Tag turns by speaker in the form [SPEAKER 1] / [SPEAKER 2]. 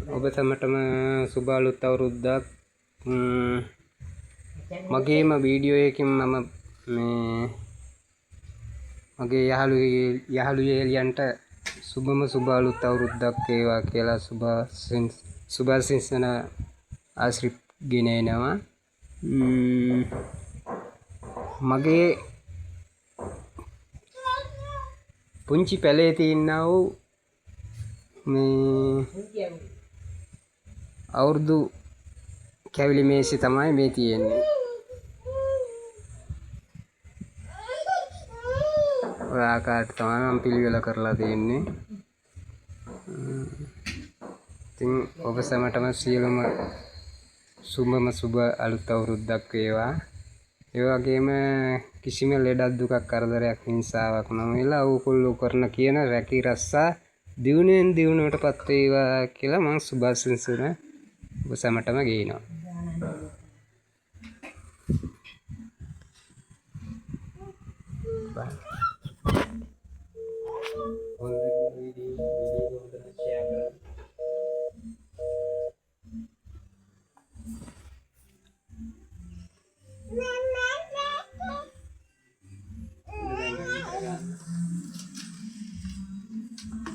[SPEAKER 1] ඔබ සැමටම සුබ අලුත් අවුරුද්දක්. මගේම වීඩියෝ එකකින් මම මේ මගේ යහළුයන්ට සුබ අලුත් අවුරුද්දක් වේවා කියලා සුභාශිංසන ආශ්‍රිත ගෙනෙනවා. මගේ පුංචි පැලේ තියෙනා වූ මේ අවුරුදු කැවිලි මේසෙ තමයි මේ තියෙන්නේ. ඔය ආකාරයට තමයි මම පිළිවෙල කරලා තියෙන්නේ. ඉතින් ඔබ සැමටම සියලුම සුබ අලුත් අවුරුද්දක් වේවා. ඒ වගේම කිසිම ලෙඩක් දුකක් කරදරයක් හිංසාවක් නොවෙලා ඕකුල්ලෝ කරන කියන රැකී රස්සා දියුණුවෙන් දියුණුවටපත් වේවා කියලා මම සුභාශිංසන ඔබ සැමටම ගේනවා. Bye.